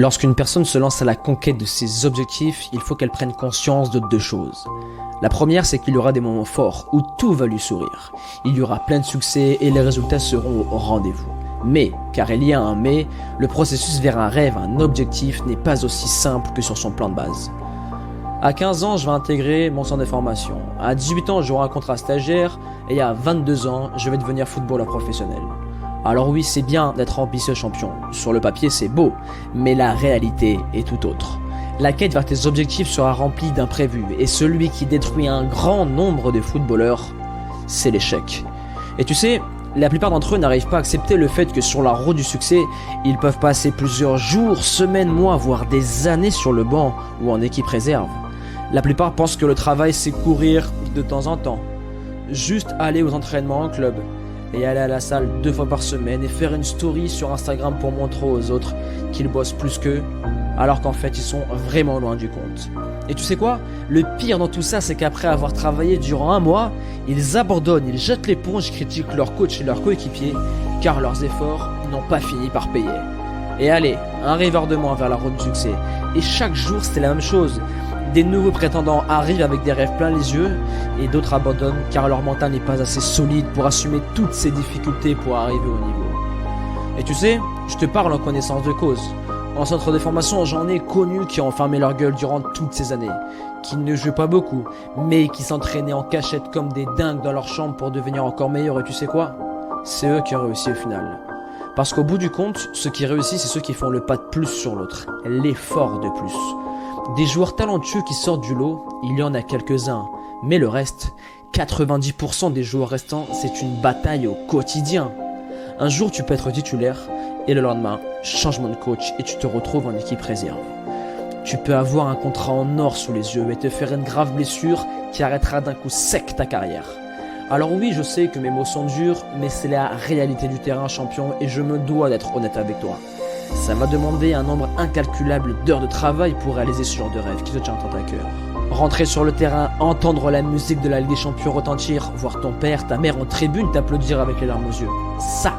Lorsqu'une personne se lance à la conquête de ses objectifs, il faut qu'elle prenne conscience de deux choses. La première, c'est qu'il y aura des moments forts où tout va lui sourire. Il y aura plein de succès et les résultats seront au rendez-vous. Mais, car il y a un mais, le processus vers un rêve, un objectif n'est pas aussi simple que sur son plan de base. À 15 ans, je vais intégrer mon centre de formation. À 18 ans, j'aurai un contrat stagiaire et à 22 ans, je vais devenir footballeur professionnel. Alors oui, c'est bien d'être ambitieux champion. Sur le papier, c'est beau, mais la réalité est tout autre. La quête vers tes objectifs sera remplie d'imprévus et celui qui détruit un grand nombre de footballeurs, c'est l'échec. Et tu sais, la plupart d'entre eux n'arrivent pas à accepter le fait que sur la route du succès, ils peuvent passer plusieurs jours, semaines, mois, voire des années sur le banc ou en équipe réserve. La plupart pensent que le travail, c'est courir de temps en temps. Juste aller aux entraînements en club et aller à la salle 2 fois par semaine et faire une story sur Instagram pour montrer aux autres qu'ils bossent plus qu'eux, alors qu'en fait ils sont vraiment loin du compte. Et tu sais quoi? Le pire dans tout ça, c'est qu'après avoir travaillé durant un mois, ils abandonnent, ils jettent l'éponge, critiquent leur coach et leurs coéquipiers, car leurs efforts n'ont pas fini par payer. Et allez, un rivardement vers la route du succès. Et chaque jour c'était la même chose. Des nouveaux prétendants arrivent avec des rêves plein les yeux et d'autres abandonnent car leur mental n'est pas assez solide pour assumer toutes ces difficultés pour arriver au niveau. Et tu sais, je te parle en connaissance de cause. En centre de formation, j'en ai connu qui ont fermé leur gueule durant toutes ces années, qui ne jouaient pas beaucoup, mais qui s'entraînaient en cachette comme des dingues dans leur chambre pour devenir encore meilleurs. Et tu sais quoi? C'est eux qui ont réussi au final. Parce qu'au bout du compte, ceux qui réussissent, c'est ceux qui font le pas de plus sur l'autre, l'effort de plus. Des joueurs talentueux qui sortent du lot, il y en a quelques-uns, mais le reste, 90% des joueurs restants, c'est une bataille au quotidien. Un jour tu peux être titulaire, et le lendemain, changement de coach et tu te retrouves en équipe réserve. Tu peux avoir un contrat en or sous les yeux et te faire une grave blessure qui arrêtera d'un coup sec ta carrière. Alors oui, je sais que mes mots sont durs, mais c'est la réalité du terrain champion et je me dois d'être honnête avec toi. Ça va demander un nombre incalculable d'heures de travail pour réaliser ce genre de rêve qui te tient tant à cœur. Rentrer sur le terrain, entendre la musique de la Ligue des Champions retentir, voir ton père, ta mère en tribune t'applaudir avec les larmes aux yeux. Ça,